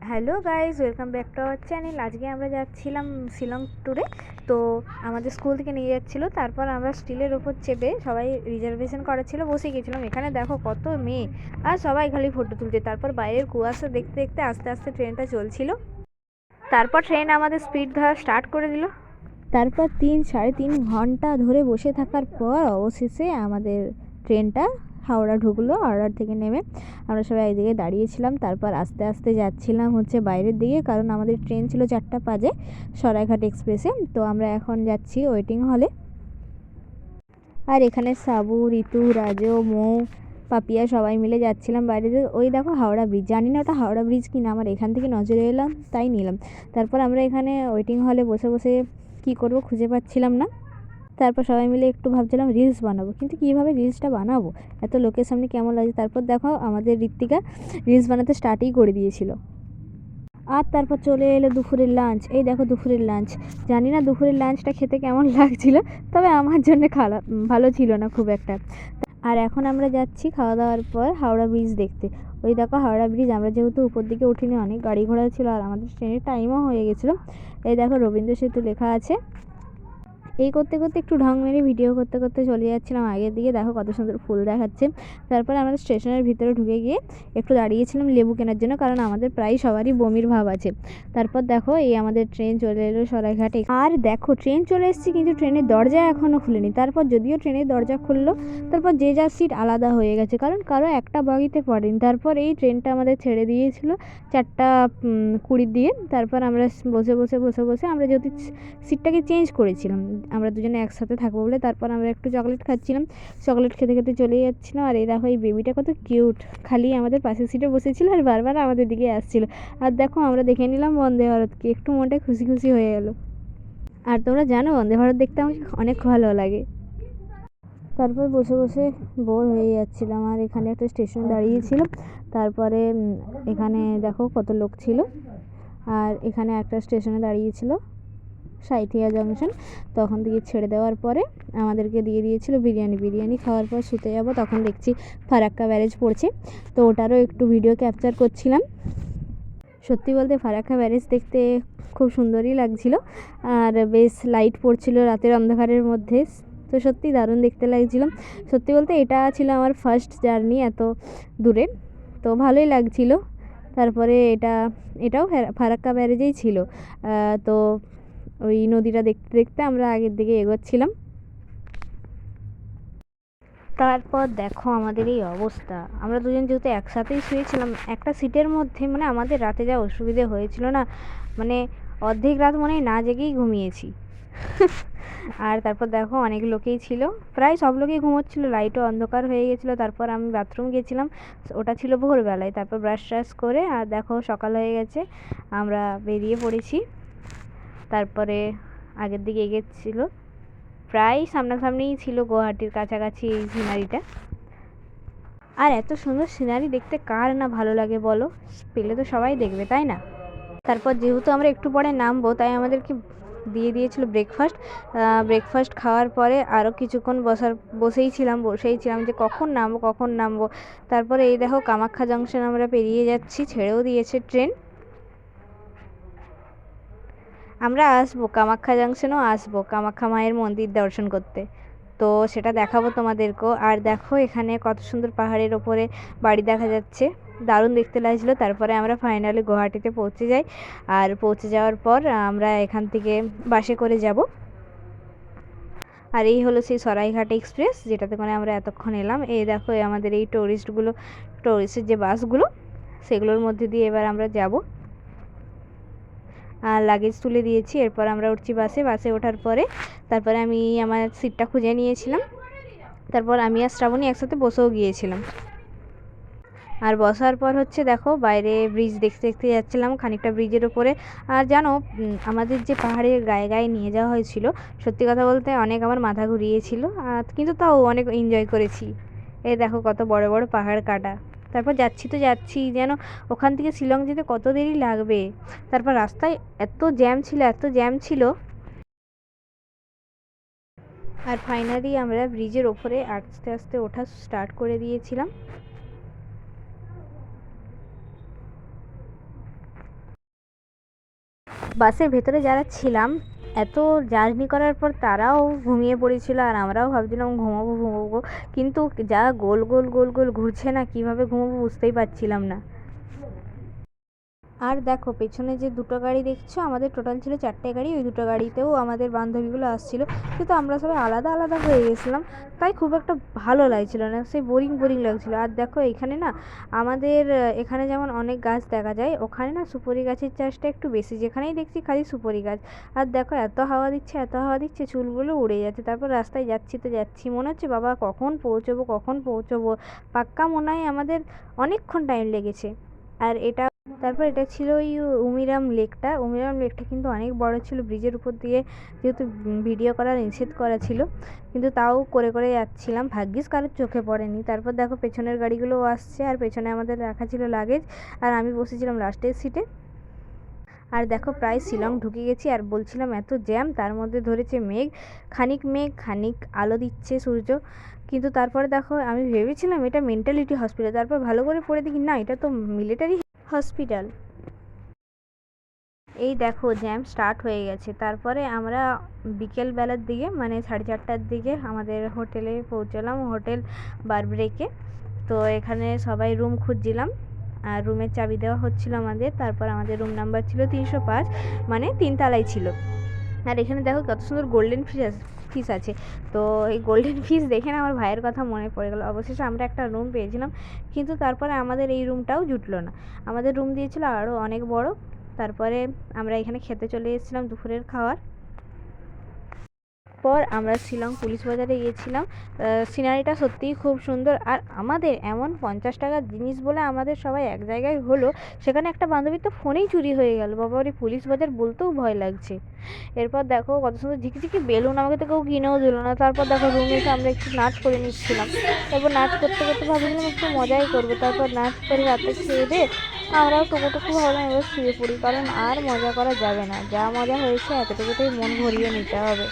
Hello guys, welcome back to our channel. আজকে আমরা যাচ্ছিলাম শিলং ট্যুরে। তো আমাদের স্কুল থেকে নিয়ে যাচ্ছিলো, তারপর আমরা স্টিলের ওপর চেপে সবাই রিজার্ভেশন করা ছিল, বসে গেছিলাম। এখানে দেখো কত মেয়ে, আর সবাই খালি ফটো তুলছে। তারপর বাইরের কুয়াশা দেখতে দেখতে আস্তে আস্তে ট্রেনটা চলছিল। তারপর ট্রেন আমাদের স্পিড ধরা স্টার্ট করে দিল। তারপর 3-3.5 ঘন্টা ধরে বসে থাকার পর অবশেষে আমাদের ট্রেনটা হাওড়া ঢুকলো। হাওড়ার থেকে নেমে আমরা সবাই একদিকে দাঁড়িয়েছিলাম। তারপর আস্তে আস্তে যাচ্ছিলাম বাইরের দিকে, কারণ আমাদের ট্রেন ছিল 4টা বাজে, সরাইঘাট এক্সপ্রেসে। তো আমরা এখন যাচ্ছি ওয়েটিং হলে। আর এখানে সাবু, ঋতু, রাজু, মৌ, পাপিয়া সবাই মিলে যাচ্ছিলাম বাইরে। ওই দেখো হাওড়া ব্রিজ, জানি না ওটা হাওড়া ব্রিজ কিনা, আমার এখান থেকে নজরে এলাম তাই নিলাম। তারপর আমরা এখানে ওয়েটিং হলে বসে বসে কী করব খুঁজে পাচ্ছিলাম না। তারপর সবাই মিলে একটু ভাবছিলাম রিলস বানাবো, কিন্তু কীভাবে রিলসটা বানাবো, এত লোকের সামনে কেমন লাগে। তারপর দেখো আমাদের ঋত্বিকা রিলস বানাতে স্টার্টই করে দিয়েছিল। আর তারপর চলে এলো দুপুরের লাঞ্চ। এই দেখো দুপুরের লাঞ্চ, জানি না দুপুরের লাঞ্চটা খেতে কেমন লাগছিল, তবে আমার জন্য ভালো ছিল না খুব একটা। আর এখন আমরা যাচ্ছি খাওয়া দাওয়ার পর হাওড়া ব্রিজ দেখতে। ওই দেখো হাওড়া ব্রিজ, আমরা যেহেতু উপর দিকে উঠিনি, অনেক গাড়ি ঘোড়া ছিল আর আমাদের ট্রেনের টাইমও হয়ে গেছিলো। এই দেখো রবীন্দ্র সেতু লেখা আছে। এই করতে করতে একটু ঢং মেরে ভিডিও করতে করতে চলে যাচ্ছিলাম আগের দিকে। দেখো কত সুন্দর ফুল দেখাচ্ছে। তারপরে আমরা স্টেশনের ভিতরে ঢুকে গিয়ে একটু দাঁড়িয়েছিলাম লেবু কেনার জন্য, কারণ আমাদের প্রায় সবারই বমির ভাব আছে। তারপর দেখো এই আমাদের ট্রেন চলে এলো সরাইঘাটে। আর দেখো ট্রেন চলে এসেছি, কিন্তু ট্রেনের দরজা এখনও খুলেনি। তারপর যদিও ট্রেনের দরজা খুললো, তারপর যে যার সিট আলাদা হয়ে গেছে, কারণ কারো একটা বগিতে পড়েনি। তারপর এই ট্রেনটা আমাদের ছেড়ে দিয়েছিল 4:20 দিয়ে। তারপর আমরা বসে আমরা যেহেতু সিটটাকে চেঞ্জ করেছিলাম, আমরা দুজনে একসাথে থাকবো বলে। তারপর আমরা একটু চকলেট খাচ্ছিলাম, চকলেট খেতে খেতে চলে যাচ্ছিলাম। আর এই দেখো এই বেবিটা কত কিউট, খালি আমাদের পাশের সিটে বসেছিল আর বারবার আমাদের দিকে আসছিল। আর দেখো আমরা দেখে নিলাম বন্দে ভারতকে, একটু মনটা খুশি খুশি হয়ে গেল। আর তোমরা জানো বন্দে ভারত দেখতে আমাকে অনেক ভালো লাগে। তারপর বসে বসে বোর হয়ে যাচ্ছিলাম, আর এখানে একটা স্টেশনে দাঁড়িয়েছিলাম। তারপরে এখানে দেখো কত লোক ছিল। আর এখানে একটা স্টেশনে দাঁড়িয়েছিল সাঁইথিয়া জংশন। তখন থেকে ছেড়ে দেওয়ার পরে আমাদেরকে দিয়ে দিয়েছিল বিরিয়ানি খাওয়ার পর শুতে যাব। তখন দেখছি ফারাক্কা ব্যারেজ পড়ছে, তো ওটারও একটু ভিডিও ক্যাপচার করছিলাম। সত্যি বলতে ফারাক্কা ব্যারেজ দেখতে খুব সুন্দরই লাগছিল, আর বেশ লাইট পড়ছিল রাতের অন্ধকারের মধ্যে, তো সত্যি দারুণ দেখতে লাগছিল। সত্যি বলতে এটা ছিল আমার ফার্স্ট জার্নি এত দূরে, তো ভালোই লাগছিল। তারপরে এটাও ফারাক্কা ব্যারেজেই ছিল। তো ওই নদীটা দেখতে দেখতে আমরা আগের দিকে এগোচ্ছিলাম। তারপর দেখো আমাদের এই অবস্থা, আমরা দুজন যেহেতু একসাথেই শুয়েছিলাম একটা সিটের মধ্যে, মানে আমাদের রাতে যা অসুবিধে হয়েছিল না, মানে অর্ধেক রাত মনে হয় না জেগেই ঘুমিয়েছি। আর তারপর দেখো অনেক লোকেই ছিল, প্রায় সব লোকেই ঘুমোচ্ছিল, লাইটও অন্ধকার হয়ে গেছিলো। তারপর আমি বাথরুম গেছিলাম, ওটা ছিল ভোরবেলায়। তারপর ব্রাশ ট্রাশ করে আর দেখো সকাল হয়ে গেছে, আমরা বেরিয়ে পড়েছি। তারপরে আগের দিকে এগোচ্ছিল, প্রায় সামনাসামনিই ছিল গুয়াহাটির কাছাকাছি এই সিনারিটা। আর এত সুন্দর সিনারি দেখতে কার না ভালো লাগে বলো, পেলে তো সবাই দেখবে তাই না। তারপর যেহেতু আমরা একটু পরে নামবো, তাই আমাদেরকে দিয়ে দিয়েছিল ব্রেকফাস্ট খাওয়ার পরে আরও কিছুক্ষণ বসেই ছিলাম যে কখন নামবো। তারপরে এই দেখো কামাখ্যা জংশন আমরা পেরিয়ে যাচ্ছি, ছেড়েও দিয়েছে ট্রেন। আমরা আসবো কামাখ্যা জংশনও আসবো, কামাখ্যা মায়ের মন্দির দর্শন করতে, তো সেটা দেখাবো তোমাদেরকেও। আর দেখো এখানে কত সুন্দর পাহাড়ের ওপরে বাড়ি দেখা যাচ্ছে, দারুণ দেখতে লাগছিলো। তারপরে আমরা ফাইনালি গুয়াহাটিতে পৌঁছে যাই। আর পৌঁছে যাওয়ার পর আমরা এখান থেকে বাসে করে যাব। আর এই হলো সেই সরাইঘাট এক্সপ্রেস, যেটাতে করে আমরা এতক্ষণ এলাম। এই দেখো আমাদের এই টুরিস্টের যে বাসগুলো, সেগুলোর মধ্যে দিয়ে এবার আমরা যাব। আর লাগেজ তুলে দিয়েছি, এরপর আমরা উঠছি বাসে ওঠার পরে তারপরে আমি আমার সিটটা খুঁজে নিয়েছিলাম। তারপর আমি আর শ্রাবণী একসাথে বসেও গিয়েছিলাম। আর বসার পর হচ্ছে দেখো বাইরে ব্রিজ দেখতে দেখতে যাচ্ছিলাম, খানিকটা ব্রিজের ওপরে। আর জানো আমাদের যে পাহাড়ের গায়ে গায়ে নিয়ে যাওয়া হয়েছিল, সত্যি কথা বলতে অনেক আমার মাথা ঘুরিয়েছিল, কিন্তু তাও অনেক এনজয় করেছি। এই দেখো কত বড় বড় পাহাড় কাটা। তারপর যাচ্ছি যেন ওখান থেকে শিলং যেতে কত দেরি লাগবে। তারপর রাস্তায় এত জ্যাম ছিল। আর ফাইনালি আমরা ব্রিজের ওপরে আস্তে আস্তে ওঠা স্টার্ট করে দিয়েছিলাম। বাসের ভেতরে যারা ছিলাম এত জার্নি করার পর তারাও ঘুমিয়ে পড়েছিল, আর আমরাও ভাবছিলাম ঘুমাবো ঘুমাবো, কিন্তু যা গোল গোল গোল গোল ঘুরছে না, কীভাবে ঘুমাবো বুঝতেই পারছিলাম না। আর দেখো পেছনে যে দুটো গাড়ি দেখছো, আমাদের টোটাল ছিল 4টে গাড়ি, ওই দুটো গাড়িতেও আমাদের বান্ধবীগুলো আসছিলো, কিন্তু আমরা সবাই আলাদা আলাদা হয়ে গেছিলাম, তাই খুব একটা ভালো লাগছিল না, সেই বোরিং বোরিং লাগছিলো। আর দেখো এখানে না আমাদের এখানে যেমন অনেক গাছ দেখা যায়, ওখানে না সুপারি গাছের চাষটা একটু বেশি, যেখানেই দেখছি খালি সুপারি গাছ। আর দেখো এত হাওয়া দিচ্ছে এত হাওয়া দিচ্ছে, চুলগুলো উড়ে যাচ্ছে। তারপর রাস্তায় যাচ্ছি তো যাচ্ছি, মনে হচ্ছে বাবা কখন পৌঁছবো কখন পৌঁছবো, পাক্কা মনে হয় আমাদের অনেকক্ষণ টাইম লেগেছে। আর তারপর এটা ছিল ওই উমিরাম লেকটা কিন্তু অনেক বড় ছিল, ব্রিজের উপর দিয়ে, যেহেতু ভিডিও করা নিষেধ করা ছিল, কিন্তু তাও করে করে যাচ্ছিলাম, ভাগ্যিস কারোর চোখে পড়েনি। তারপর দেখো পেছনের গাড়িগুলোও আসছে, আর পেছনে আমাদের রাখা ছিল লাগেজ, আর আমি বসেছিলাম লাস্টের সিটে। আর দেখো প্রায় শিলং ঢুকে গেছি, আর বলছিলাম এত জ্যাম, তার মধ্যে ধরেছে মেঘ, খানিক আলো দিচ্ছে সূর্য, কিন্তু তারপরে দেখো আমি ভেবেছিলাম এটা মেন্টালিটি হসপিটাল, তারপর ভালো করে পড়ে দেখি না, এটা তো মিলিটারি হসপিটাল। এই দেখো জ্যাম স্টার্ট হয়ে গেছে। তারপরে আমরা বিকেলবেলার দিকে মানে 4:30টার দিকে আমাদের হোটেলে পৌঁছলাম, হোটেল বারব্রেকে। তো এখানে সবাই রুম খুঁজছিলাম, আর রুমের চাবি দেওয়া হচ্ছিল আমাদের। তারপর আমাদের রুম নাম্বার ছিল 305, মানে 3তলায় ছিল। আর এখানে দেখো কত সুন্দর গোল্ডেন ফিশ আছে। তো এই গোল্ডেন ফিশ দেখে না আমার ভাইয়ের কথা মনে পড়ে গেল। অবশেষে আমরা একটা রুম পেয়েছিলাম, কিন্তু তারপরে আমাদের এই রুমটাও জুটলো না, আমাদের রুম দিয়েছিল আরও অনেক বড়। তারপরে আমরা এখানে খেতে চলে এসেছিলাম দুপুরের খাবার। পর আমরা শিলং পুলিশ বাজারে গিয়েছিলাম। সিনারিটা সত্যিই খুব সুন্দর, আর আমাদের এমন 50 টাকার জিনিস বলে আমাদের সবাই এক জায়গায় হলো, সেখানে একটা বান্ধবীর তো ফোনেই চুরি হয়ে গেল, বাবারে পুলিশ বাজার বলতেও ভয় লাগছে। এরপর দেখো কত সুন্দর ঝিকিঝিকি বেলুন, আমাকে তো কেউ কিনেও দিল না। তারপর দেখো রুমে এসে আমরা একটু নাচ করে নিচ্ছিলাম, তারপর নাচ করতে করতে ভাবছিলাম একটু মজাই করবো। তারপর নাচ করে রাতে খেয়ে দিয়ে আমরাও টুকু ভাবলাম এবার শুয়ে পড়ি, কারণ আর মজা করা যাবে না, যা মজা হয়েছে এতটুকুতেই মন ভরিয়ে নিতে হবে।